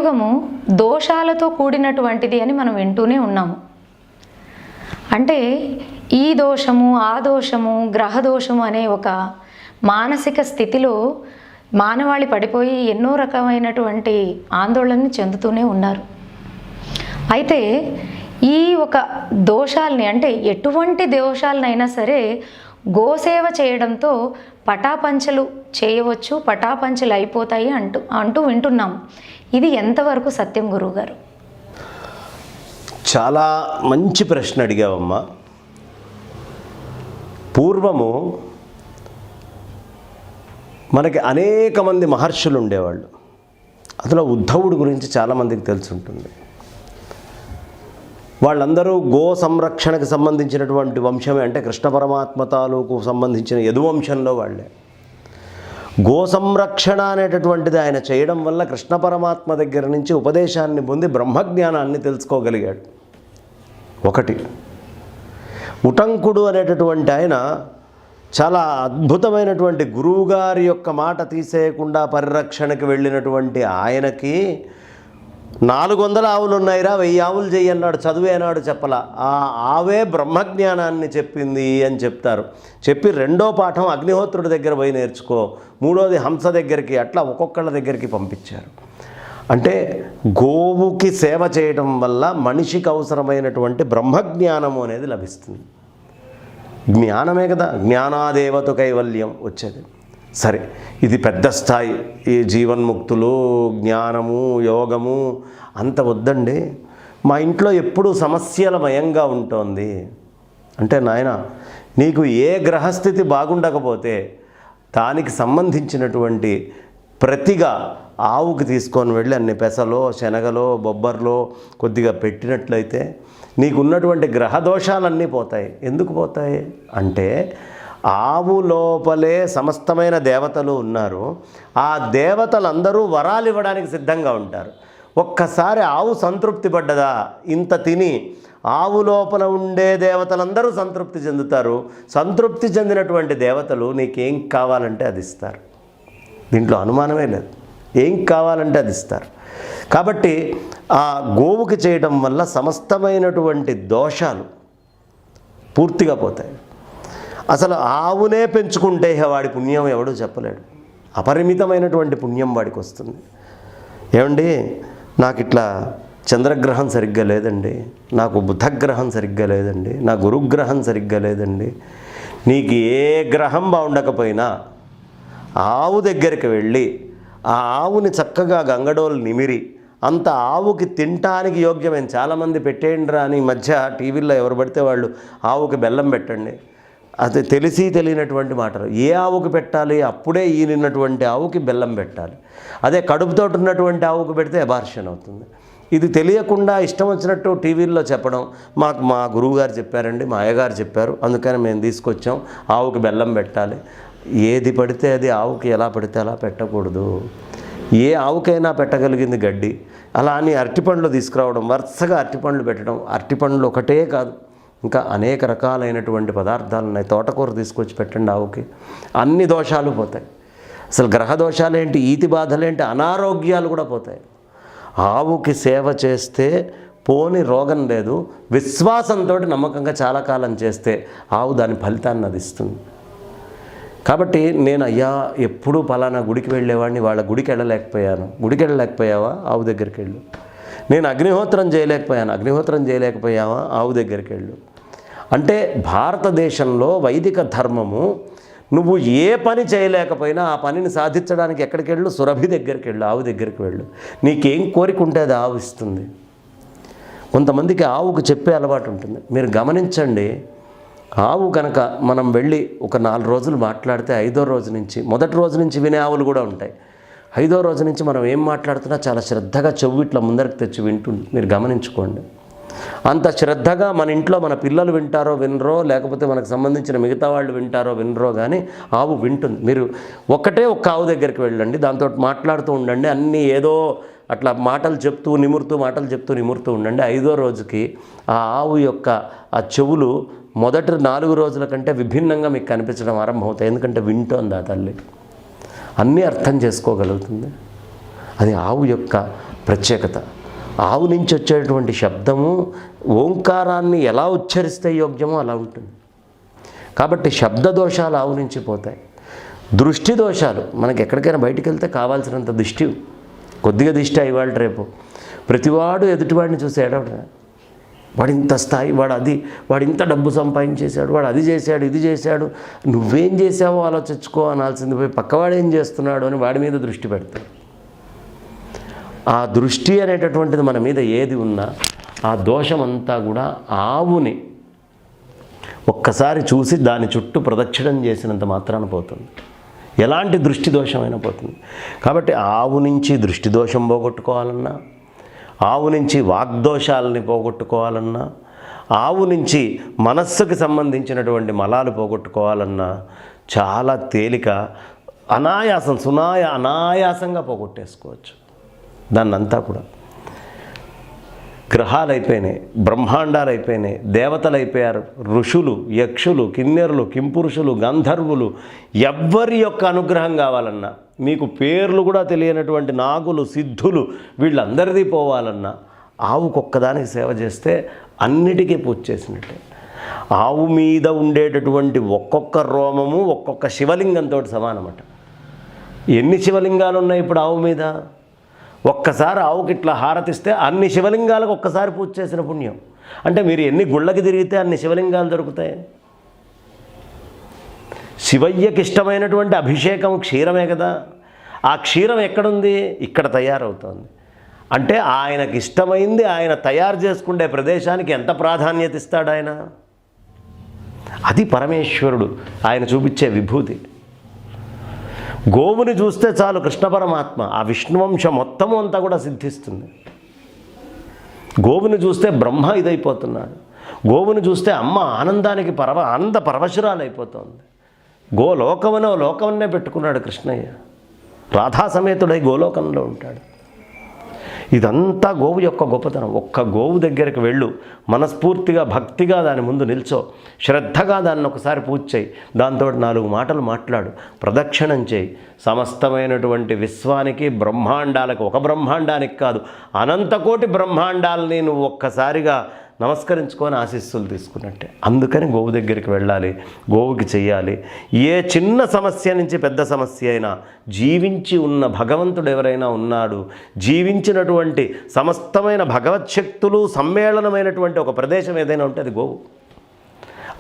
కలియుగము దోషాలతో కూడినటువంటిది అని మనం వింటూనే ఉన్నాము. అంటే ఈ దోషము ఆ దోషము గ్రహ దోషము అనే ఒక మానసిక స్థితిలో మానవాళి పడిపోయి ఎన్నో రకమైనటువంటి ఆందోళనని చెందుతూనే ఉన్నారు. అయితే ఈ ఒక దోషాలని, అంటే ఎటువంటి దోషాలనైనా సరే గోసేవ చేయడంతో పటాపంచలు చేయవచ్చు, పటాపంచలు అయిపోతాయి అంటూ వింటున్నాం. ఇది ఎంతవరకు సత్యం గురువుగారు? చాలా మంచి ప్రశ్న అడిగావమ్మా. పూర్వము మనకి అనేక మంది మహర్షులు ఉండేవాళ్ళు. అందులో ఉద్ధవుడి గురించి చాలామందికి తెలిసి ఉంటుంది. వాళ్ళందరూ గో సంరక్షణకు సంబంధించినటువంటి వంశమే, అంటే కృష్ణ పరమాత్మ తాలూకు సంబంధించిన యదువంశంలో వాళ్ళే. గో సంరక్షణ అనేటటువంటిది ఆయన చేయడం వల్ల కృష్ణ పరమాత్మ దగ్గర నుంచి ఉపదేశాన్ని పొంది బ్రహ్మజ్ఞానాన్ని తెలుసుకోగలిగాడు. ఒకటి. ఉటంకుడు అనేటటువంటి ఆయన చాలా అద్భుతమైనటువంటి గురువుగారి యొక్క మాట తీసేయకుండా పరిరక్షణకి వెళ్ళినటువంటి ఆయనకి 400 ఆవులు ఉన్నాయిరా, 1000 ఆవులు చెయ్యి అన్నాడు. చదువే అన్నాడు చెప్పలా. ఆ ఆవే బ్రహ్మజ్ఞానాన్ని చెప్పింది అని చెప్తారు. చెప్పి రెండో పాఠం అగ్నిహోత్రుడి దగ్గర పోయి నేర్చుకో, మూడోది హంస దగ్గరికి, అట్లా ఒక్కొక్కళ్ళ దగ్గరికి పంపించారు. అంటే గోవుకి సేవ చేయడం వల్ల మనిషికి అవసరమైనటువంటి బ్రహ్మజ్ఞానము అనేది లభిస్తుంది. జ్ఞానమే కదా, జ్ఞానాదేవత కైవల్యం వచ్చేది. సరే, ఇది పెద్ద స్థాయి. ఈ జీవన్ముక్తులు, జ్ఞానము, యోగము అంత వద్దండి. మా ఇంట్లో ఎప్పుడూ సమస్యలమయంగా ఉంటుంది అంటే, నాయన నీకు ఏ గ్రహస్థితి బాగుండకపోతే దానికి సంబంధించినటువంటి ప్రతిగా ఆవుకి తీసుకొని వెళ్ళి అన్ని పెసలో, శనగలో, బొబ్బర్లో కొద్దిగా పెట్టినట్లయితే నీకున్నటువంటి గ్రహదోషాలన్నీ పోతాయి. ఎందుకు పోతాయి అంటే, ఆవు లోపలే సమస్తమైన దేవతలు ఉన్నారు. ఆ దేవతలందరూ వరాలు ఇవ్వడానికి సిద్ధంగా ఉంటారు. ఒక్కసారి ఆవు సంతృప్తి పడ్డదా, ఇంత తిని ఆవు లోపల ఉండే దేవతలందరూ సంతృప్తి చెందుతారు. సంతృప్తి చెందినటువంటి దేవతలు నీకేం కావాలంటే అది ఇస్తారు. దీంట్లో అనుమానమే లేదు. ఏం కావాలంటే అది ఇస్తారు. కాబట్టి ఆ గోవుకి చేయడం వల్ల సమస్తమైనటువంటి దోషాలు పూర్తిగా పోతాయి. అసలు ఆవునే పెంచుకుంటే వాడి పుణ్యం ఎవడూ చెప్పలేడు. అపరిమితమైనటువంటి పుణ్యం వాడికి వస్తుంది. ఏమండి, నాకు ఇట్లా చంద్రగ్రహం సరిగ్గా లేదండి, నాకు బుధగ్రహం సరిగ్గా లేదండి, నా గురుగ్రహం సరిగ్గా లేదండి. నీకు ఏ గ్రహం బాగుండకపోయినా ఆవు దగ్గరికి వెళ్ళి ఆ ఆవుని చక్కగా గంగడోలు నిమిరి అంత ఆవుకి తినటానికి యోగ్యమైన, చాలామంది పెట్టేయండిరా అని ఈ మధ్య టీవీల్లో ఎవరు పడితే వాళ్ళు ఆవుకి బెల్లం పెట్టండి. అది తెలిసి తెలియనటువంటి మాటలు. ఏ ఆవుకి పెట్టాలి? అప్పుడే ఈనినటువంటి ఆవుకి బెల్లం పెట్టాలి. అదే కడుపుతో ఉన్నటువంటి ఆవుకు పెడితే అబార్షన్ అవుతుంది. ఇది తెలియకుండా ఇష్టం వచ్చినట్టు టీవీల్లో చెప్పడం, మాకు మా గురువుగారు చెప్పారండి, మా అయ్యగారు చెప్పారు, అందుకని మేము తీసుకొచ్చాం, ఆవుకి బెల్లం పెట్టాలి. ఏది పడితే అది ఆవుకి ఎలా పడితే అలా పెట్టకూడదు. ఏ ఆవుకైనా పెట్టగలిగింది గడ్డి. అలా అని అరటిపండ్లు తీసుకురావడం, వరుసగా అరటిపండ్లు పెట్టడం. అరటిపండ్లు ఒకటే కాదు, ఇంకా అనేక రకాలైనటువంటి పదార్థాలు ఉన్నాయి. తోటకూర తీసుకొచ్చి పెట్టండి ఆవుకి, అన్ని దోషాలు పోతాయి. అసలు గ్రహ దోషాలేంటి, ఈతి బాధలేంటి, అనారోగ్యాలు కూడా పోతాయి. ఆవుకి సేవ చేస్తే పోని రోగం లేదు. విశ్వాసంతో నమ్మకంగా చాలా కాలం చేస్తే ఆవు దాని ఫలితాన్ని అది ఇస్తుంది. కాబట్టి నేను అయ్యా ఎప్పుడూ పలానా గుడికి వెళ్ళేవాడిని, వాళ్ళ గుడికి వెళ్ళలేకపోయాను. గుడికి వెళ్ళలేకపోయావా? ఆవు దగ్గరికి వెళ్ళు. నేను అగ్నిహోత్రం చేయలేకపోయాను, అగ్నిహోత్రం చేయలేకపోయావా? ఆవు దగ్గరికి వెళ్ళు. అంటే భారతదేశంలో వైదిక ధర్మము, నువ్వు ఏ పని చేయలేకపోయినా ఆ పనిని సాధించడానికి ఎక్కడికి వెళ్ళు? సురభి దగ్గరికి వెళ్ళు, ఆవు దగ్గరికి వెళ్ళు. నీకేం కోరిక ఉంటే అది ఆవు ఇస్తుంది. కొంతమందికి ఆవుకు చెప్పే అలవాటు ఉంటుంది. మీరు గమనించండి, ఆవు కనుక మనం వెళ్ళి ఒక 4 రోజులు మాట్లాడితే 5వ రోజు నుంచి, మొదటి రోజు నుంచి వినే ఆవులు కూడా ఉంటాయి. 5వ రోజు నుంచి మనం ఏం మాట్లాడుతున్నా చాలా శ్రద్ధగా చెవు ఇట్లా ముందరికి తెచ్చి వింటుంది. మీరు గమనించుకోండి. అంత శ్రద్ధగా మన ఇంట్లో మన పిల్లలు వింటారో వినరో, లేకపోతే మనకు సంబంధించిన మిగతా వాళ్ళు వింటారో వినరో, కానీ ఆవు వింటుంది. మీరు ఒక్క ఆవు దగ్గరికి వెళ్ళండి, దాంతో మాట్లాడుతూ ఉండండి. అన్నీ ఏదో అట్లా మాటలు చెప్తూ నిమురుతూ ఉండండి. 5వ రోజుకి ఆ ఆవు యొక్క ఆ చెవులు మొదటి 4 రోజుల కంటే విభిన్నంగా మీకు కనిపించడం ఆరంభమవుతాయి. ఎందుకంటే వింటోంది ఆ తల్లి, అన్నీ అర్థం చేసుకోగలుగుతుంది. అది ఆవు యొక్క ప్రత్యేకత. ఆవు నుంచి వచ్చేటువంటి శబ్దము ఓంకారాన్ని ఎలా ఉచ్చరిస్తే యోగ్యమో అలా ఉంటుంది. కాబట్టి శబ్ద దోషాలు ఆవు నుంచి పోతాయి. దృష్టి దోషాలు మనకి ఎక్కడికైనా బయటికి వెళ్తే కావాల్సినంత దిష్టి, కొద్దిగా దిష్టి ఇవాళ రేపు ప్రతివాడు ఎదుటివాడిని చూసి ఏడవడం, వాడు ఇంత స్థాయి, వాడు ఇంత డబ్బు సంపాదించేశాడు, వాడు అది చేశాడు ఇది చేశాడు, నువ్వేం చేసావో ఆలోచించుకో అనాల్సింది పోయి పక్కవాడు ఏం చేస్తున్నాడు అని వాడి మీద దృష్టి పెడతాడు. ఆ దృష్టి అనేటటువంటిది మన మీద ఏది ఉన్నా ఆ దోషమంతా కూడా ఆవుని ఒక్కసారి చూసి దాని చుట్టూ ప్రదక్షిణం చేసినంత మాత్రాన పోతుంది. ఎలాంటి దృష్టి దోషమైనా పోతుంది. కాబట్టి ఆవు నుంచి దృష్టి దోషం పోగొట్టుకోవాలన్నా, ఆవు నుంచి వాగ్దోషాలని పోగొట్టుకోవాలన్నా, ఆవు నుంచి మనస్సుకి సంబంధించినటువంటి మలాలు పోగొట్టుకోవాలన్నా చాలా తేలిక, అనాయాసంగా పోగొట్టేసుకోవచ్చు. దాన్నంతా కూడా గ్రహాలు అయిపోయినాయి, బ్రహ్మాండాలు అయిపోయినాయి, దేవతలు అయిపోయారు, ఋషులు, యక్షులు, కిన్నెరులు, కింపురుషులు, గంధర్వులు, ఎవ్వరి యొక్క అనుగ్రహం కావాలన్నా, మీకు పేర్లు కూడా తెలియనటువంటి నాగులు, సిద్ధులు, వీళ్ళందరిది పోవాలన్నా ఆవుకొక్కదానికి సేవ చేస్తే అన్నిటికీ పూజ చేసినట్టే. ఆవు మీద ఉండేటటువంటి ఒక్కొక్క రోమము ఒక్కొక్క శివలింగంతో సమానమట. ఎన్ని శివలింగాలు ఉన్నాయి ఇప్పుడు ఆవు మీద? ఒక్కసారి ఆవుకి ఇట్లా హారతిస్తే అన్ని శివలింగాలకు ఒక్కసారి పూజ చేసిన పుణ్యం. అంటే మీరు ఎన్ని గుళ్ళకి తిరిగితే అన్ని శివలింగాలు దొరుకుతాయి. శివయ్యకి ఇష్టమైనటువంటి అభిషేకం క్షీరమే కదా. ఆ క్షీరం ఎక్కడుంది? ఇక్కడ తయారవుతోంది. అంటే ఆయనకి ఇష్టమైంది ఆయన తయారు చేసుకునే ప్రదేశానికి ఎంత ప్రాధాన్యత ఇస్తాడు ఆయన? అది పరమేశ్వరుడు ఆయన చూపించే విభూతి. గోవుని చూస్తే చాలు కృష్ణ పరమాత్మ, ఆ విష్ణువంశం మొత్తము అంతా కూడా సిద్ధిస్తుంది. గోవుని చూస్తే బ్రహ్మ ఇదైపోతున్నాడు. గోవుని చూస్తే అమ్మ ఆనందానికి ఆనంద పరవశురాలైపోతుంది. గోలోకమనో లోకమన్నే పెట్టుకున్నాడు కృష్ణయ్య. రాధా సమేతుడై గోలోకంలో ఉంటాడు. ఇదంతా గోవు యొక్క గొప్పతనం. ఒక్క గోవు దగ్గరికి వెళ్ళు, మనస్ఫూర్తిగా భక్తిగా దాని ముందు నిల్చో, శ్రద్ధగా దాన్ని ఒకసారి పూజ చేయి, దాంతో 4 మాటలు మాట్లాడు, ప్రదక్షిణం చేయి. సమస్తమైనటువంటి విశ్వానికి, బ్రహ్మాండాలకు, ఒక బ్రహ్మాండానికి కాదు అనంతకోటి బ్రహ్మాండాలని నువ్వు ఒక్కసారిగా నమస్కరించుకొని ఆశీస్సులు తీసుకున్నట్టే. అందుకని గోవు దగ్గరికి వెళ్ళాలి, గోవుకి చెయ్యాలి. ఏ చిన్న సమస్య నుంచి పెద్ద సమస్య అయినా జీవించి ఉన్న భగవంతుడు ఎవరైనా ఉన్నాడు, జీవించినటువంటి సమస్తమైన భగవత్శక్తులు సమ్మేళనమైనటువంటి ఒక ప్రదేశం ఏదైనా ఉంటే అది గోవు.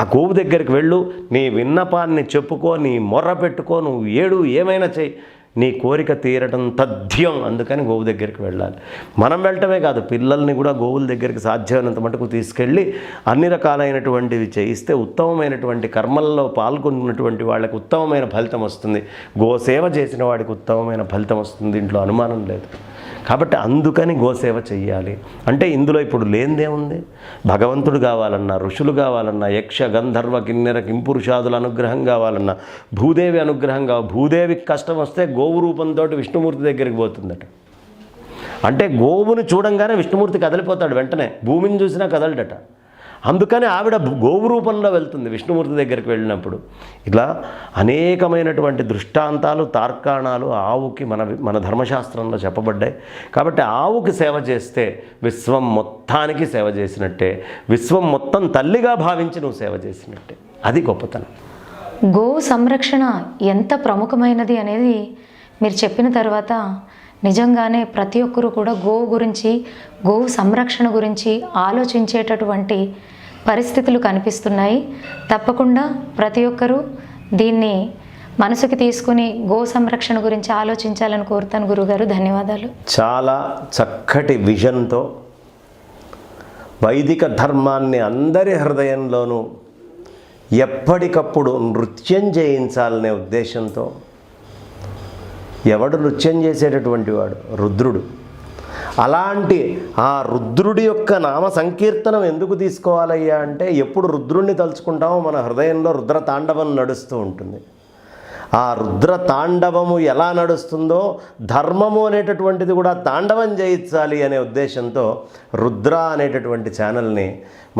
ఆ గోవు దగ్గరికి వెళ్ళు, నీ విన్నపాన్ని చెప్పుకో, నీ మొర్ర పెట్టుకో, నువ్వు ఏమైనా చెయ్యి, నీ కోరిక తీరటం తథ్యం. అందుకని గోవు దగ్గరికి వెళ్ళాలి. మనం వెళ్ళటమే కాదు, పిల్లల్ని కూడా గోవుల దగ్గరికి సాధ్యమైనంత మటుకు తీసుకెళ్ళి అన్ని రకాలైనటువంటివి చేయిస్తే ఉత్తమమైనటువంటి కర్మల్లో పాల్గొన్నటువంటి వాళ్ళకి ఉత్తమమైన ఫలితం వస్తుంది. గోసేవ చేసిన వాడికి ఉత్తమమైన ఫలితం వస్తుంది, దీంట్లో అనుమానం లేదు. కాబట్టి అందుకని గోసేవ చెయ్యాలి. అంటే ఇందులో ఇప్పుడు లేనిదేముంది? భగవంతుడు కావాలన్నా, ఋషులు కావాలన్నా, యక్ష గంధర్వ కిన్నెర కింపురుషాదుల అనుగ్రహం కావాలన్నా, భూదేవి అనుగ్రహం భూదేవికి కష్టం వస్తే గోవు రూపంతో విష్ణుమూర్తి దగ్గరికి పోతుందట. అంటే గోవుని చూడంగానే విష్ణుమూర్తి కదిలిపోతాడు, వెంటనే భూమిని చూసినా కదలడట. అందుకని ఆవిడ గోవు రూపంలో వెళ్తుంది విష్ణుమూర్తి దగ్గరికి వెళ్ళినప్పుడు. ఇలా అనేకమైనటువంటి దృష్టాంతాలు, తార్కాణాలు ఆవుకి మన ధర్మశాస్త్రంలో చెప్పబడ్డాయి. కాబట్టి ఆవుకి సేవ చేస్తే విశ్వం మొత్తానికి సేవ చేసినట్టే, విశ్వం మొత్తం తల్లిగా భావించి నువ్వు సేవ చేసినట్టే. అది గొప్పతనం. గోవు సంరక్షణ ఎంత ప్రముఖమైనది అనేది మీరు చెప్పిన తర్వాత నిజంగానే ప్రతి ఒక్కరూ కూడా గోవు గురించి, గోవు సంరక్షణ గురించి ఆలోచించేటటువంటి పరిస్థితులు కనిపిస్తున్నాయి. తప్పకుండా ప్రతి ఒక్కరూ దీన్ని మనసుకి తీసుకుని గో సంరక్షణ గురించి ఆలోచించాలని కోరుతాను. గురుగారు, ధన్యవాదాలు. చాలా చక్కటి విజన్తో వైదిక ధర్మాన్ని అందరి హృదయంలోనూ ఎప్పటికప్పుడు నృత్యం చేయించాలనే ఉద్దేశంతో, ఎవడు నృత్యం చేసేటటువంటి వాడు? రుద్రుడు. అలాంటి ఆ రుద్రుడి యొక్క నామ సంకీర్తనం ఎందుకు తీసుకోవాలయ్యా అంటే, ఎప్పుడు రుద్రుడిని తలుచుకుంటామో మన హృదయంలో రుద్ర తాండవం నడుస్తూ ఉంటుంది. ఆ రుద్ర తాండవము ఎలా నడుస్తుందో ధర్మము అనేటటువంటిది కూడా తాండవం చేయించాలి అనే ఉద్దేశంతో రుద్ర అనేటటువంటి ఛానల్ని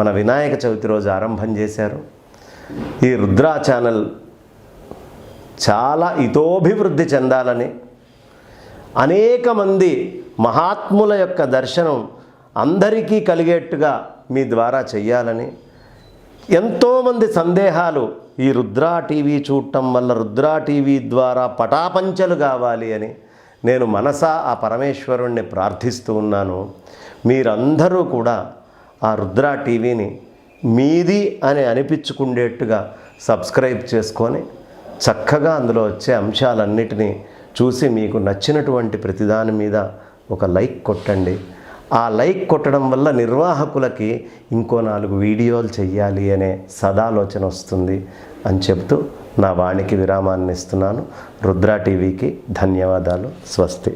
మన వినాయక చవితి రోజు ఆరంభం చేశారు. ఈ రుద్ర ఛానల్ చాలా ఇతోభివృద్ధి చెందాలని, అనేక మంది మహాత్ముల యొక్క దర్శనం అందరికీ కలిగేట్టుగా మీ ద్వారా చెయ్యాలని, ఎంతోమంది సందేహాలు ఈ రుద్రా టీవీ చూడటం వల్ల రుద్రా టీవీ ద్వారా పటాపంచలు కావాలి అని నేను మనసా ఆ పరమేశ్వరుణ్ణి ప్రార్థిస్తూ ఉన్నాను. మీరందరూ కూడా ఆ రుద్రా టీవీని మీది అని అనిపించుకునేట్టుగా సబ్స్క్రైబ్ చేసుకొని చక్కగా అందులో వచ్చే అంశాలన్నిటినీ చూసి మీకు నచ్చినటువంటి ప్రతిదాని మీద ఒక లైక్ కొట్టండి. ఆ లైక్ కొట్టడం వల్ల నిర్వాహకులకి ఇంకో 4 వీడియోలు చెయ్యాలి అనే సదాలోచన వస్తుంది అని చెప్తూ నా వాణికి విరామాన్ని ఇస్తున్నాను. రుద్రా టీవీకి ధన్యవాదాలు. స్వస్తి.